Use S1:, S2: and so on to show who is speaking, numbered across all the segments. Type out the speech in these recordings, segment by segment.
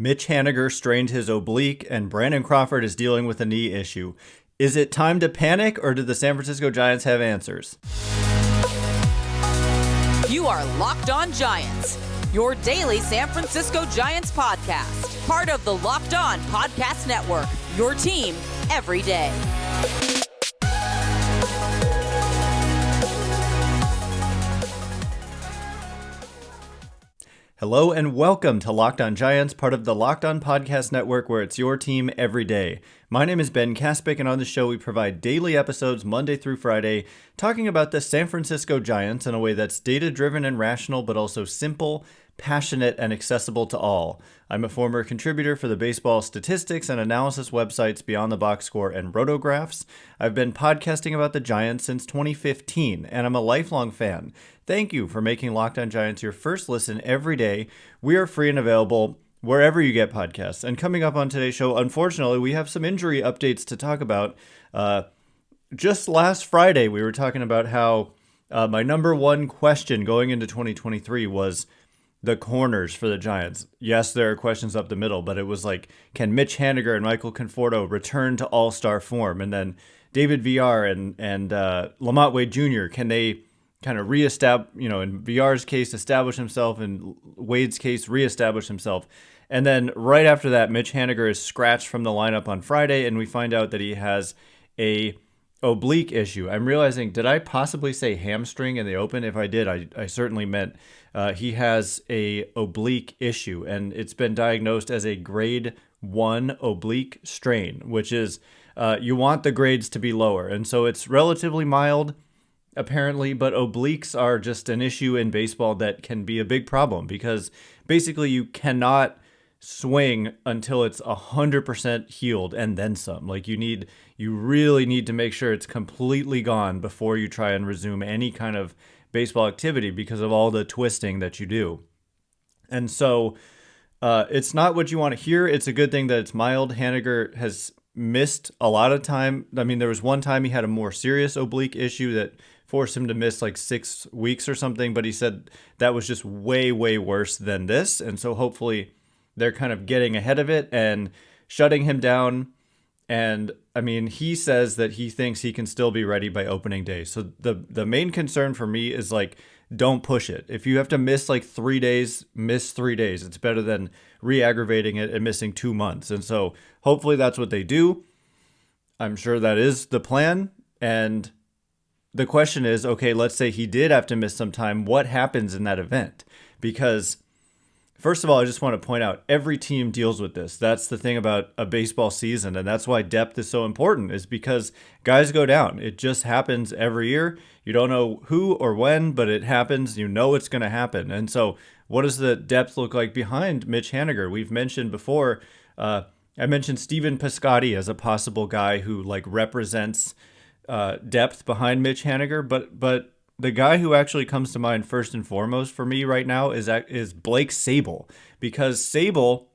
S1: Mitch Haniger strained his oblique, and Brandon Crawford is dealing with a knee issue. Is it time to panic, or do the San Francisco Giants have answers?
S2: You are Locked On Giants, your daily San Francisco Giants podcast. Part of the Locked On Podcast Network, your team every day.
S1: Hello and welcome to Locked On Giants, part of the Locked On Podcast Network, where it's your team every day. My name is Ben Kaspick, and on the show we provide daily episodes Monday through Friday, talking about the San Francisco Giants in a way that's data-driven and rational, but also simple, passionate, and accessible to all. I'm a former contributor for the baseball statistics and analysis websites Beyond the Box Score and Rotographs. I've been podcasting about the Giants since 2015, and I'm a lifelong fan. Thank you for making Locked On Giants your first listen every day. We are free and available wherever you get podcasts. And coming up on today's show, unfortunately, we have some injury updates to talk about. Just last Friday, we were talking about how my number one question going into 2023 was the corners for the Giants. Yes, there are questions up the middle, but it was like, can Mitch Haniger and Michael Conforto return to all-star form? And then David Villar and Lamont Wade Jr., can they kind of reestablish, in Villar's case, establish himself, in Wade's case, reestablish himself. And then right after that, Mitch Haniger is scratched from the lineup on Friday, and we find out that he has a oblique issue. I'm realizing, did I possibly say hamstring in the open? If I did, I certainly meant he has a oblique issue, and it's been diagnosed as a grade 1 oblique strain, which is, you want the grades to be lower. And so it's relatively mild, apparently, but obliques are just an issue in baseball that can be a big problem because basically you cannot swing until it's 100% healed and then some. Like you really need to make sure it's completely gone before you try and resume any kind of baseball activity because of all the twisting that you do. And so it's not what you want to hear. It's a good thing that it's mild. Haniger has missed a lot of time. I mean, there was one time he had a more serious oblique issue that forced him to miss like 6 weeks or something, but he said that was just way, way worse than this. And so hopefully they're kind of getting ahead of it and shutting him down. And I mean, he says that he thinks he can still be ready by opening day. So the main concern for me is like, don't push it. If you have to miss like 3 days, miss 3 days. It's better than re-aggravating it and missing 2 months. And so hopefully that's what they do. I'm sure that is the plan. And the question is, okay, let's say he did have to miss some time. What happens in that event? Because first of all, I just want to point out every team deals with this. That's the thing about a baseball season. And that's why depth is so important, is because guys go down. It just happens every year. You don't know who or when, but it happens. You know it's going to happen. And so what does the depth look like behind Mitch Haniger? We've mentioned before, I mentioned Stephen Piscotty as a possible guy who like represents depth behind Mitch Haniger, but the guy who actually comes to mind first and foremost for me right now is Blake Sabol, because Sabol,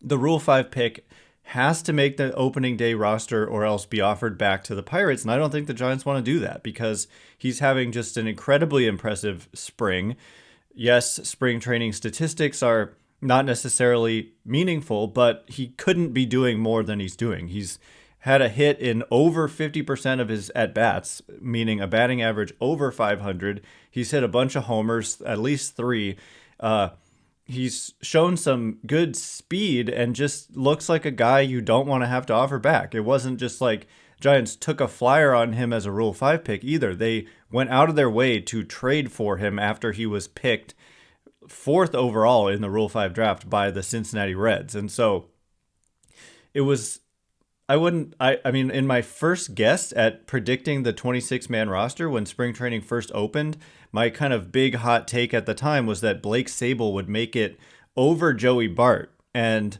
S1: the Rule 5 pick, has to make the opening day roster or else be offered back to the Pirates, and I don't think the Giants want to do that because he's having just an incredibly impressive spring. Yes, spring training statistics are not necessarily meaningful, but he couldn't be doing more than he's doing. He's had a hit in over 50% of his at-bats, meaning a batting average over 500. He's hit a bunch of homers, at least 3. He's shown some good speed and just looks like a guy you don't want to have to offer back. It wasn't just like Giants took a flyer on him as a Rule 5 pick either. They went out of their way to trade for him after he was picked 4th overall in the Rule 5 draft by the Cincinnati Reds. And so it was... I mean, in my first guess at predicting the 26-man roster when spring training first opened, my kind of big hot take at the time was that Blake Sabol would make it over Joey Bart. And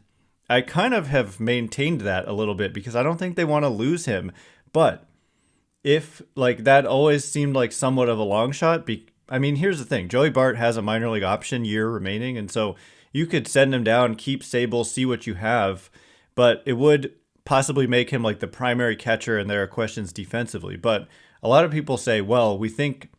S1: I kind of have maintained that a little bit because I don't think they want to lose him. But if like that always seemed like somewhat of a long shot, I mean, here's the thing. Joey Bart has a minor league option year remaining. And so you could send him down, keep Sabol, see what you have. But it would possibly make him like the primary catcher, and there are questions defensively. But a lot of people say, well, we think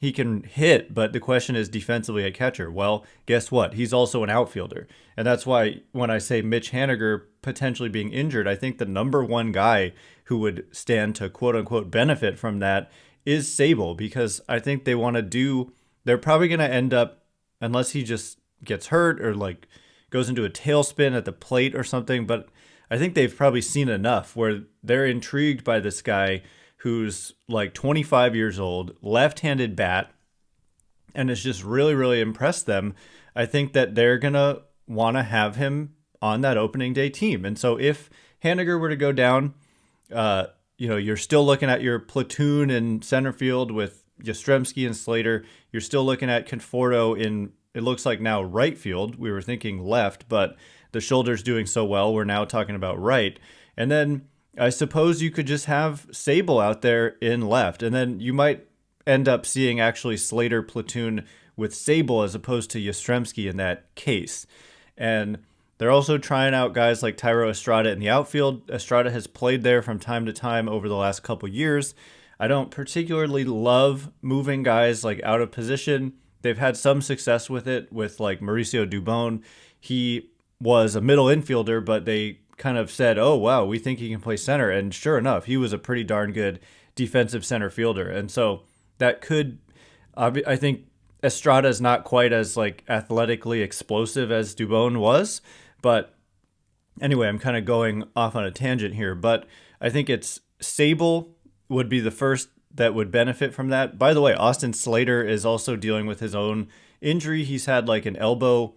S1: he can hit, but the question is defensively at catcher. Well, guess what? He's also an outfielder. And that's why when I say Mitch Haniger potentially being injured, I think the number one guy who would stand to quote unquote benefit from that is Sabol, because I think they're probably going to end up, unless he just gets hurt or like goes into a tailspin at the plate or something. But I think they've probably seen enough where they're intrigued by this guy who's like 25 years old, left-handed bat, and has just really, really impressed them. I think that they're going to want to have him on that opening day team. And so if Haniger were to go down, you're still looking at your platoon in center field with Yastrzemski and Slater. You're still looking at Conforto in, it looks like now, right field. We were thinking left, but the shoulder's doing so well, we're now talking about right. And then I suppose you could just have Sabol out there in left, and then you might end up seeing actually Slater platoon with Sabol as opposed to Yastrzemski in that case. And they're also trying out guys like Thairo Estrada in the outfield. Estrada has played there from time to time over the last couple years. I don't particularly love moving guys like out of position. They've had some success with it with like Mauricio Dubon. He was a middle infielder, but they kind of said, oh, wow, we think he can play center. And sure enough, he was a pretty darn good defensive center fielder. And so that could, I think Estrada is not quite as like athletically explosive as Dubon was. But anyway, I'm kind of going off on a tangent here. But I think it's Sabol would be the first that would benefit from that. By the way, Austin Slater is also dealing with his own injury. He's had like an elbow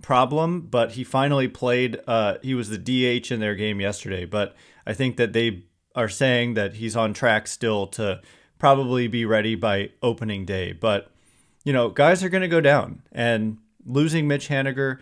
S1: problem, but he finally played. He was the DH in their game yesterday, but I think that they are saying that he's on track still to probably be ready by opening day. But, guys are going to go down, and losing Mitch Haniger,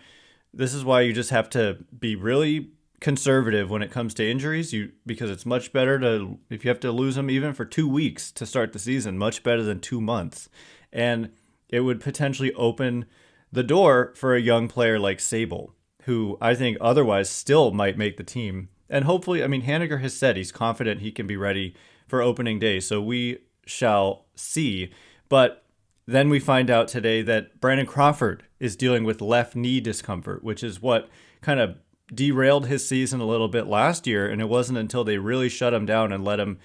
S1: this is why you just have to be really conservative when it comes to injuries, because it's much better if you have to lose him even for 2 weeks to start the season, much better than 2 months. And it would potentially open the door for a young player like Sabol, who I think otherwise still might make the team. And hopefully, Haniger has said he's confident he can be ready for opening day, so we shall see. But then we find out today that Brandon Crawford is dealing with left knee discomfort, which is what kind of derailed his season a little bit last year. And it wasn't until they really shut him down and let him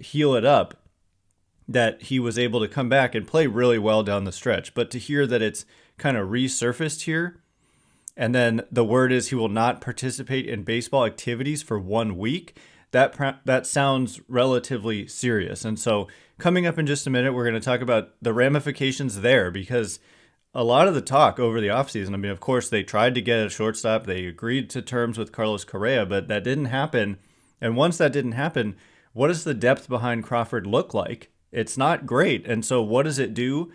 S1: heal it up that he was able to come back and play really well down the stretch. But to hear that it's kind of resurfaced here, and then the word is he will not participate in baseball activities for 1 week, that sounds relatively serious. And so coming up in just a minute, we're going to talk about the ramifications there, because a lot of the talk over the offseason, of course, they tried to get a shortstop. They agreed to terms with Carlos Correa, but that didn't happen. And once that didn't happen, what does the depth behind Crawford look like? It's not great. And so what does it do?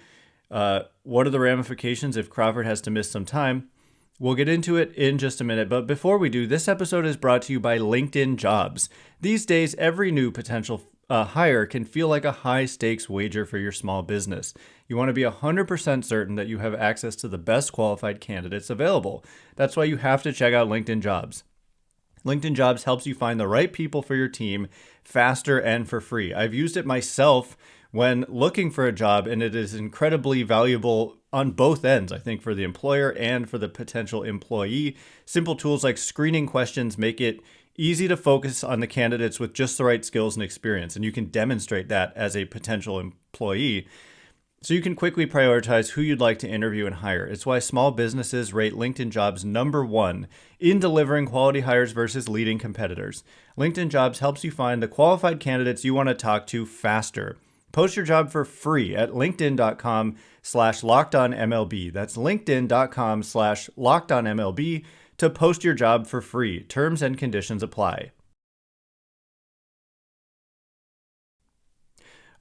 S1: What are the ramifications if Crawford has to miss some time? We'll get into it in just a minute, but before we do, this episode is brought to you by LinkedIn Jobs. These days, every new potential hire can feel like a high-stakes wager for your small business. You want to be 100% certain that you have access to the best qualified candidates available. That's why you have to check out LinkedIn Jobs. LinkedIn Jobs helps you find the right people for your team faster and for free. I've used it myself when looking for a job, and it is incredibly valuable on both ends, I think, for the employer and for the potential employee. Simple tools like screening questions make it easy to focus on the candidates with just the right skills and experience, and you can demonstrate that as a potential employee. So you can quickly prioritize who you'd like to interview and hire. It's why small businesses rate LinkedIn Jobs #1 in delivering quality hires versus leading competitors. LinkedIn Jobs helps you find the qualified candidates you want to talk to faster. Post your job for free at linkedin.com/lockedonmlb. That's linkedin.com/lockedonmlb to post your job for free. Terms and conditions apply.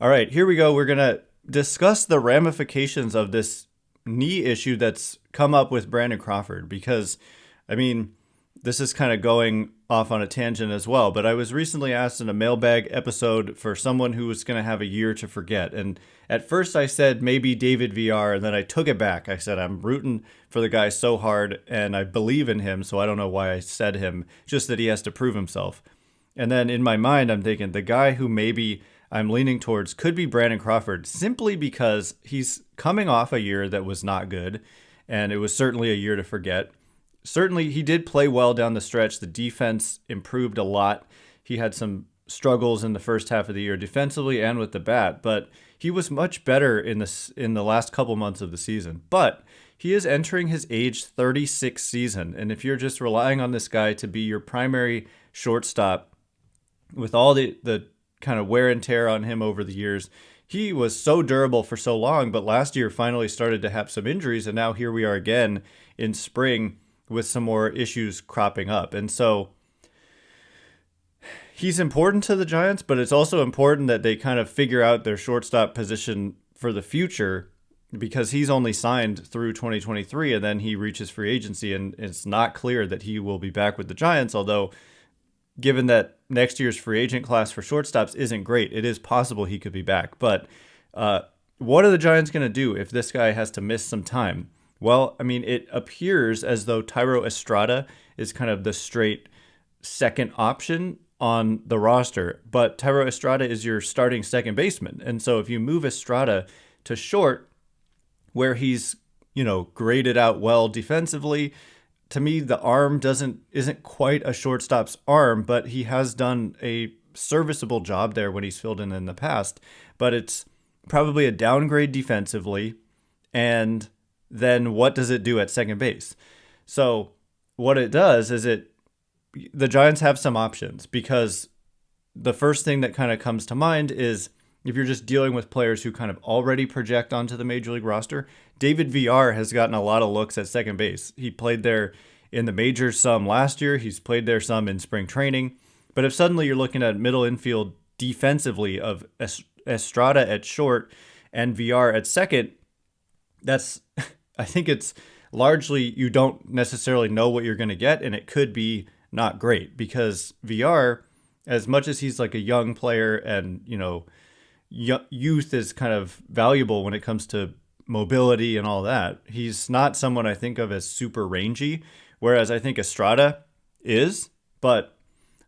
S1: All right, here we go. We're going to discuss the ramifications of this knee issue that's come up with Brandon Crawford, because, this is kind of going off on a tangent as well, but I was recently asked in a mailbag episode for someone who was going to have a year to forget. And at first I said maybe David Villar, and then I took it back. I said I'm rooting for the guy so hard, and I believe in him, so I don't know why I said him, just that he has to prove himself. And then in my mind, I'm thinking the guy who maybe I'm leaning towards could be Brandon Crawford, simply because he's coming off a year that was not good, and it was certainly a year to forget. Certainly, he did play well down the stretch. The defense improved a lot. He had some struggles in the first half of the year defensively and with the bat, but he was much better in the last couple months of the season. But he is entering his age 36 season, and if you're just relying on this guy to be your primary shortstop with all the kind of wear and tear on him over the years, he was so durable for so long, but last year finally started to have some injuries, and now here we are again in spring with some more issues cropping up. And so he's important to the Giants, but it's also important that they kind of figure out their shortstop position for the future, because he's only signed through 2023 and then he reaches free agency, and it's not clear that he will be back with the Giants. Although, given that next year's free agent class for shortstops isn't great, it is possible he could be back. But what are the Giants going to do if this guy has to miss some time? Well, I mean, it appears as though Thairo Estrada is kind of the straight second option on the roster, but Thairo Estrada is your starting second baseman. And so if you move Estrada to short, where he's, graded out well defensively, to me, the arm isn't quite a shortstop's arm, but he has done a serviceable job there when he's filled in the past. But it's probably a downgrade defensively, and then what does it do at second base? So what it does is the Giants have some options, because the first thing that kind of comes to mind is if you're just dealing with players who kind of already project onto the Major League roster, David Villar has gotten a lot of looks at second base. He played there in the majors some last year. He's played there some in spring training. But if suddenly you're looking at middle infield defensively of Estrada at short and Villar at second, I think it's largely you don't necessarily know what you're going to get, and it could be not great, because Villar, as much as he's like a young player and, youth is kind of valuable when it comes to mobility and all that, he's not someone I think of as super rangy, whereas I think Estrada is. But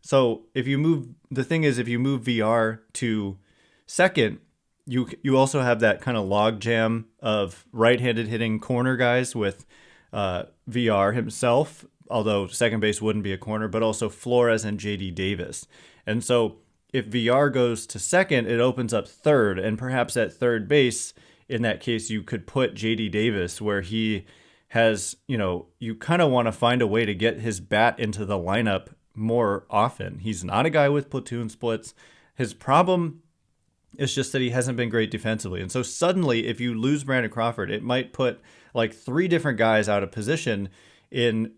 S1: so if you move Villar to second, you also have that kind of log jam of right-handed hitting corner guys with Villar himself, although second base wouldn't be a corner, but also Flores and JD Davis. And so if Villar goes to second, it opens up third, and perhaps at third base, in that case, you could put JD Davis where he has, you kind of want to find a way to get his bat into the lineup more often. He's not a guy with platoon splits. His problem is just that he hasn't been great defensively. And so suddenly, if you lose Brandon Crawford, it might put like three different guys out of position and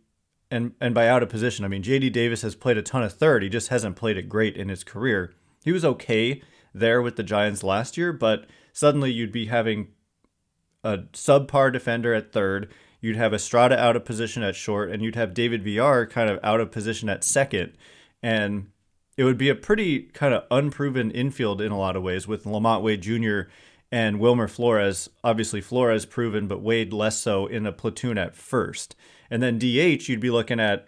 S1: by out of position, I mean, JD Davis has played a ton of third. He just hasn't played it great in his career. He was okay there with the Giants last year, but suddenly you'd be having a subpar defender at third. You'd have Estrada out of position at short, and you'd have David Villar kind of out of position at second. And it would be a pretty kind of unproven infield in a lot of ways, with Lamont Wade Jr. and Wilmer Flores. Obviously, Flores proven, but Wade less so in a platoon at first. And then DH, you'd be looking at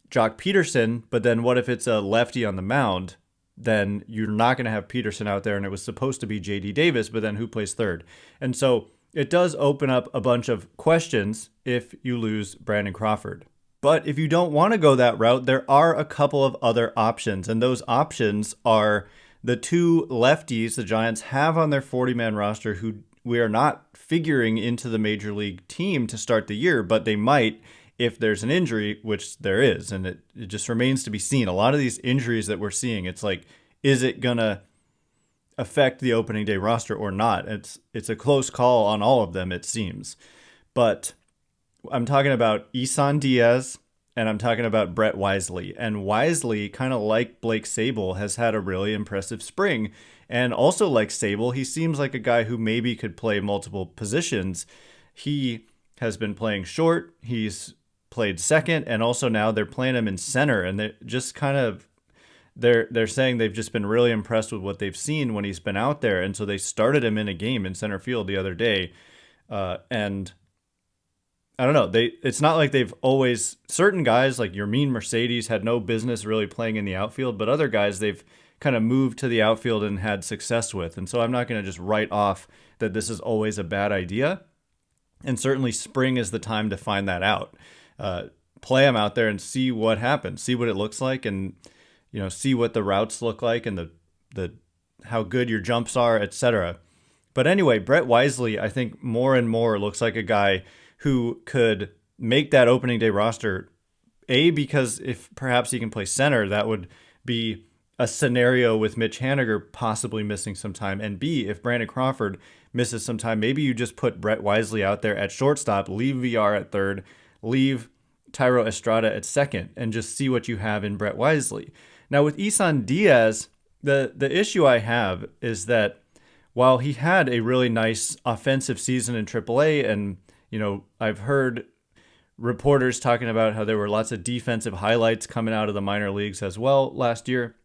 S1: Jock Peterson, but then what if it's a lefty on the mound? Then you're not going to have Peterson out there, and it was supposed to be JD Davis, but then who plays third? And so it does open up a bunch of questions if you lose Brandon Crawford. But if you don't want to go that route, there are a couple of other options, and those options are the two lefties the Giants have on their 40-man roster who we are not figuring into the Major League team to start the year, but they might if there's an injury, which there is, and it just remains to be seen. A lot of these injuries that we're seeing, it's like, is it going to affect the opening day roster or not? It's a close call on all of them, it seems. But I'm talking about Isan Diaz, and I'm talking about Brett Wisely. And Wisely, kind of like Blake Sabol, has had a really impressive spring. And also like Sabol, he seems like a guy who maybe could play multiple positions. He has been playing short. He's played second, and also now they're playing him in center. And they just kind of they're saying they've just been really impressed with what they've seen when he's been out there. And so they started him in a game in center field the other day. And I don't know. It's not like they've always, certain guys like Yermin Mercedes had no business really playing in the outfield, but other guys they've kind of moved to the outfield and had success with. And so I'm not going to just write off that this is always a bad idea. And certainly spring is the time to find that out. Play him out there and see what happens, see what it looks like, and see what the routes look like and the how good your jumps are, etc. But anyway, Brett Wisely, I think more and more looks like a guy who could make that opening day roster. Because if perhaps he can play center, that would be a scenario with Mitch Haniger possibly missing some time. And B, if Brandon Crawford misses some time, maybe you just put Brett Wisely out there at shortstop, leave Villar at third, leave Thairo Estrada at second, and just see what you have in Brett Wisely. Now with Isan Diaz, the issue I have is that while he had a really nice offensive season in AAA, and I've heard reporters talking about how there were lots of defensive highlights coming out of the minor leagues as well last year.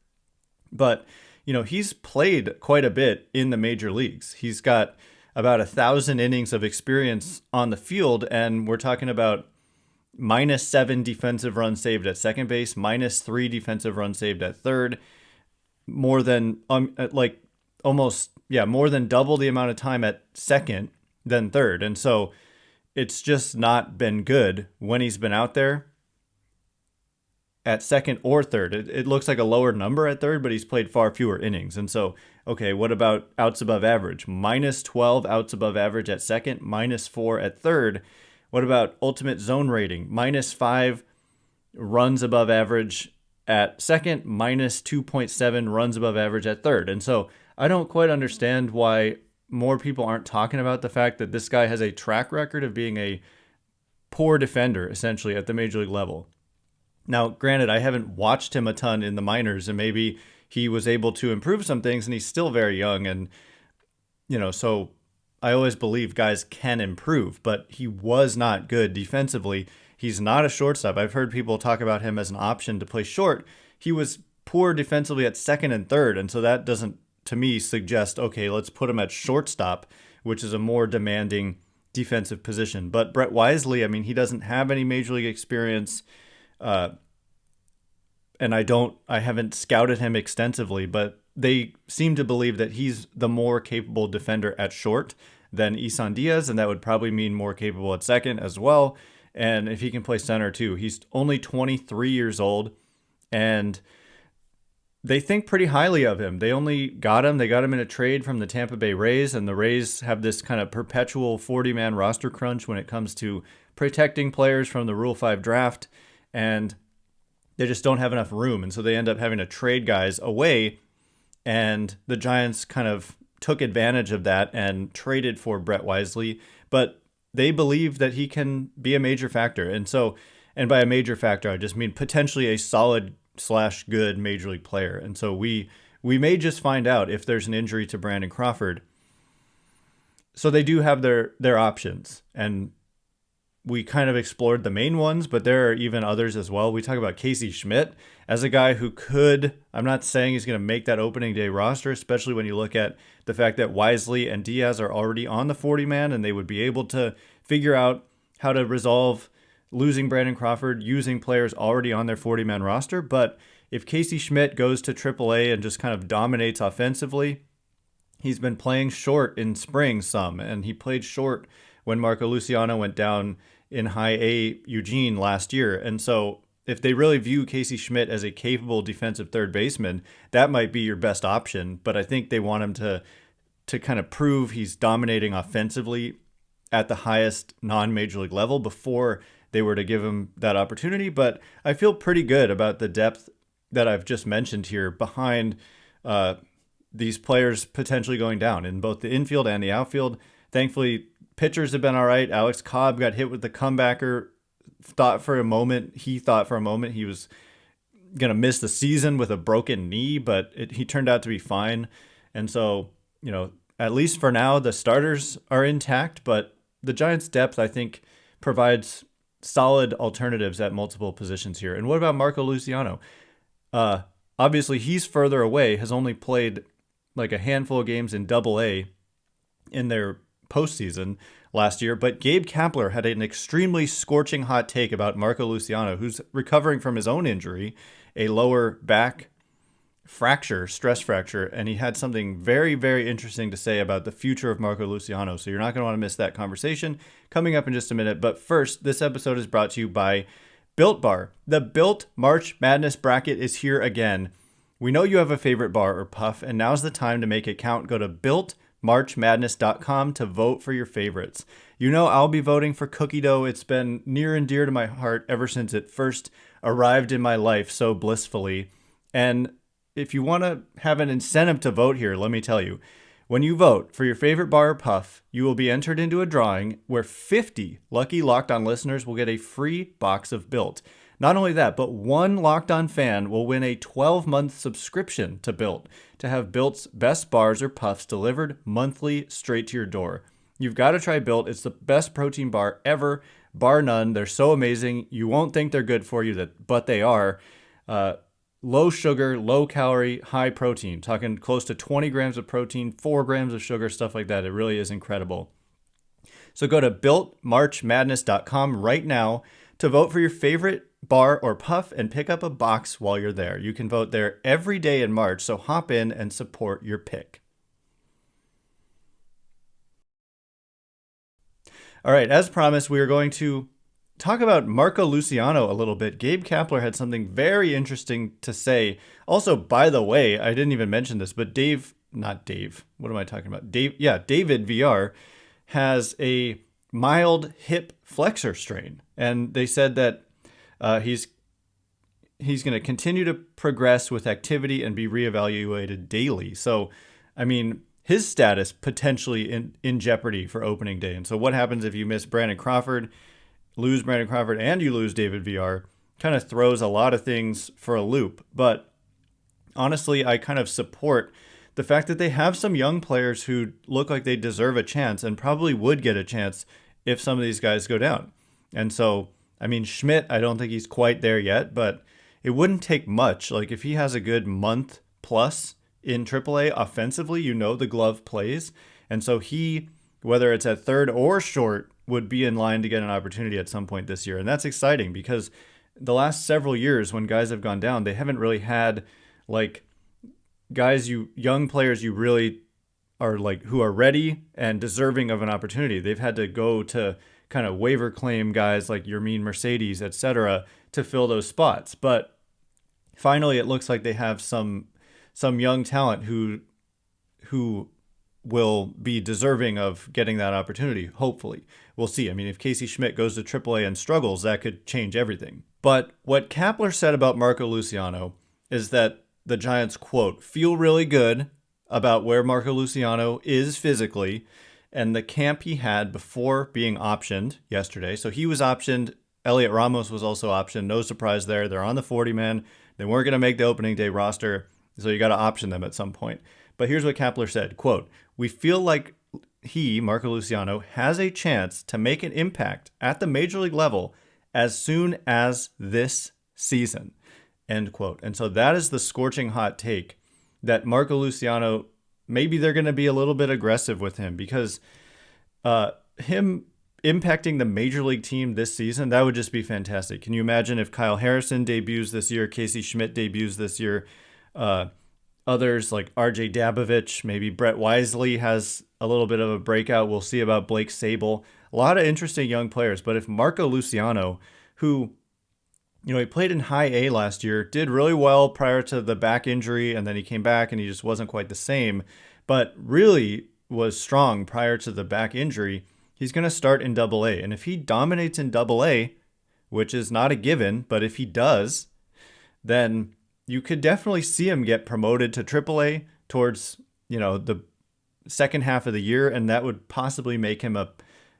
S1: But, he's played quite a bit in the major leagues. He's got about 1,000 innings of experience on the field, and we're talking about -7 defensive runs saved at second base, -3 defensive runs saved at third, more than more than double the amount of time at second than third. And so it's just not been good when he's been out there at second or third. It looks like a lower number at third, but he's played far fewer innings. And so, okay, what about outs above average? -12 outs above average at second, -4 at third. What about ultimate zone rating? -5 runs above average at second, -2.7 runs above average at third. And so I don't quite understand why more people aren't talking about the fact that this guy has a track record of being a poor defender, essentially, at the major league level. Now, granted, I haven't watched him a ton in the minors, and maybe he was able to improve some things, and he's still very young. And, so I always believe guys can improve, but he was not good defensively. He's not a shortstop. I've heard people talk about him as an option to play short. He was poor defensively at second and third, and so that doesn't, to me, suggest, okay, let's put him at shortstop, which is a more demanding defensive position. But Brett Wisely, he doesn't have any major league experience. And I haven't scouted him extensively, but they seem to believe that he's the more capable defender at short than Isan Diaz, and that would probably mean more capable at second as well. And if he can play center too, he's only 23 years old, and they think pretty highly of him. They got him in a trade from the Tampa Bay Rays, and the Rays have this kind of perpetual 40-man roster crunch when it comes to protecting players from the Rule 5 draft, and they just don't have enough room. And so they end up having to trade guys away, and the Giants kind of took advantage of that and traded for Brett Wisely. But they believe that he can be a major factor. And by a major factor, I just mean potentially a solid/good major league player. And so we may just find out if there's an injury to Brandon Crawford. So they do have their options, and we kind of explored the main ones, but there are even others as well. We talk about Casey Schmidt as a guy who could, I'm not saying he's going to make that opening day roster, especially when you look at the fact that Wisely and Diaz are already on the 40-man, and they would be able to figure out how to resolve losing Brandon Crawford using players already on their 40-man roster. But if Casey Schmidt goes to AAA and just kind of dominates offensively, he's been playing short in spring some, and he played short when Marco Luciano went down in high A Eugene last year. And so if they really view Casey Schmidt as a capable defensive third baseman, that might be your best option. But I think they want him to kind of prove he's dominating offensively at the highest non-major league level before they were to give him that opportunity. But I feel pretty good about the depth that I've just mentioned here behind these players potentially going down in both the infield and the outfield. Thankfully, pitchers have been all right. Alex Cobb got hit with the comebacker. He thought for a moment he was going to miss the season with a broken knee, but he turned out to be fine. And so, at least for now, the starters are intact, but the Giants' depth, I think, provides solid alternatives at multiple positions here. And what about Marco Luciano? Obviously, he's further away, has only played like a handful of games in Double-A in their postseason last year, but Gabe Kapler had an extremely scorching hot take about Marco Luciano, who's recovering from his own injury, a lower back stress fracture, and he had something very, very interesting to say about the future of Marco Luciano. So you're not going to want to miss that conversation coming up in just a minute. But first, this episode is brought to you by Built Bar. The Built March Madness bracket is here again. We know you have a favorite bar or puff, and now's the time to make it count. Go to builtmarchmadness.com to vote for your favorites. You know I'll be voting for cookie dough. It's been near and dear to my heart ever since it first arrived in my life so blissfully. And if you want to have an incentive to vote here, let me tell you, when you vote for your favorite bar or puff, you will be entered into a drawing where 50 lucky Locked On listeners will get a free box of Built. Not only that, but one Locked On fan will win a 12-month subscription to Built to have Built's best bars or puffs delivered monthly straight to your door. You've got to try Built. It's the best protein bar ever, bar none. They're so amazing. You won't think they're good for you, but they are. Low sugar, low calorie, high protein. Talking close to 20 grams of protein, 4 grams of sugar, stuff like that. It really is incredible. So go to builtmarchmadness.com right now to vote for your favorite bar or puff and pick up a box while you're there. You can vote there every day in March, so hop in and support your pick. All right, as promised, we are going to talk about Marco Luciano a little bit. Gabe Kapler had something very interesting to say. Also, by the way, I didn't even mention this, but David Villar has a mild hip flexor strain. And they said that he's going to continue to progress with activity and be reevaluated daily. So, I mean, his status potentially in jeopardy for opening day. And so what happens if you miss lose Brandon Crawford, and you lose David Villar? Kind of throws a lot of things for a loop. But honestly, I kind of support the fact that they have some young players who look like they deserve a chance and probably would get a chance if some of these guys go down. And so, I mean, Schmidt, I don't think he's quite there yet, but it wouldn't take much. Like if he has a good month plus in AAA offensively, the glove plays. And so he, whether it's at third or short, would be in line to get an opportunity at some point this year. And that's exciting because the last several years when guys have gone down, they haven't really had like young players you really are like who are ready and deserving of an opportunity. They've had to go to kind of waiver claim guys like Yermin Mercedes, etc., to fill those spots. But finally, it looks like they have some young talent who will be deserving of getting that opportunity, hopefully. We'll see. I mean, if Casey Schmidt goes to AAA and struggles, that could change everything. But what Kapler said about Marco Luciano is that the Giants, quote, feel really good about where Marco Luciano is physically and the camp he had before being optioned yesterday. So he was optioned. Elliot Ramos was also optioned. No surprise there. They're on the 40-man. They weren't going to make the opening day roster, so you got to option them at some point. But here's what Kapler said, quote, we feel like Marco Luciano, has a chance to make an impact at the major league level as soon as this season, end quote. And so that is the scorching hot take that Marco Luciano, maybe they're going to be a little bit aggressive with him because him impacting the major league team this season, that would just be fantastic. Can you imagine if Kyle Harrison debuts this year, Casey Schmidt debuts this year, others like RJ Dabovich, maybe Brett Wisely has a little bit of a breakout. We'll see about Blake Sabol. A lot of interesting young players. But if Marco Luciano, who, he played in high A last year, did really well prior to the back injury, and then he came back and he just wasn't quite the same, but really was strong prior to the back injury, he's going to start in Double A. And if he dominates in Double A, which is not a given, but if he does, then you could definitely see him get promoted to AAA towards, the second half of the year, and that would possibly make him a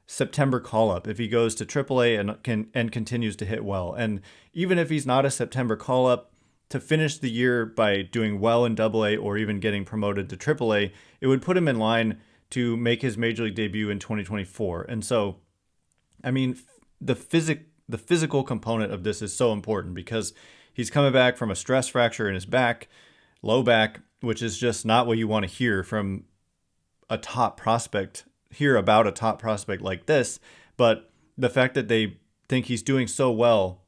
S1: September call-up if he goes to AAA and continues to hit well. And even if he's not a September call-up, to finish the year by doing well in AA or even getting promoted to AAA, it would put him in line to make his major league debut in 2024. And so, I mean, the physical component of this is so important because he's coming back from a stress fracture in his back, low back, which is just not what you want to hear from a top prospect, hear about a top prospect like this. But the fact that they think he's doing so well,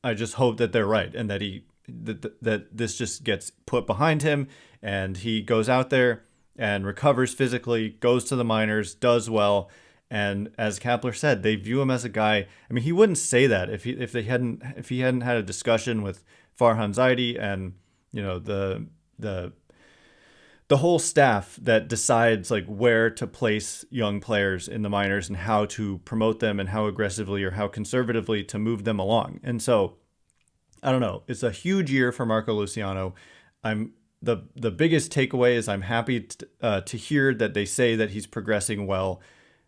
S1: I just hope that they're right and that he that this just gets put behind him, and he goes out there and recovers physically, goes to the minors, does well. And as Kapler said, they view him as a guy. I mean, he wouldn't say that if he hadn't had a discussion with Farhan Zaidi and the whole staff that decides like where to place young players in the minors and how to promote them and how aggressively or how conservatively to move them along. And so, I don't know. It's a huge year for Marco Luciano. The biggest takeaway is I'm happy to hear that they say that he's progressing well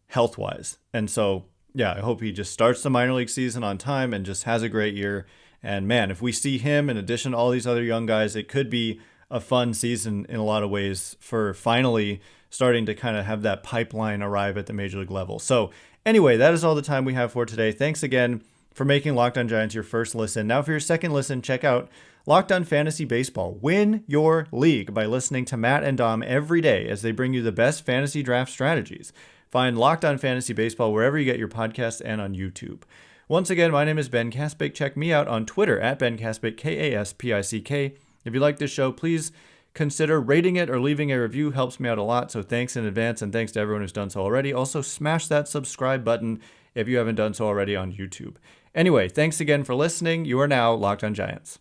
S1: health-wise. And so, yeah, I hope he just starts the minor league season on time and just has a great year. And man, if we see him in addition to all these other young guys, it could be a fun season in a lot of ways for finally starting to kind of have that pipeline arrive at the major league level. So anyway, that is all the time we have for today. Thanks again for making Locked On Giants your first listen. Now for your second listen, check out Locked On Fantasy Baseball. Win your league by listening to Matt and Dom every day as they bring you the best fantasy draft strategies. Find Locked On Fantasy Baseball wherever you get your podcasts and on YouTube. Once again, my name is Ben Kaspick. Check me out on Twitter at Ben Kaspick, Kaspick. If you like this show, please consider rating it or leaving a review. Helps me out a lot, so thanks in advance, and thanks to everyone who's done so already. Also, smash that subscribe button if you haven't done so already on YouTube. Anyway, thanks again for listening. You are now Locked On Giants.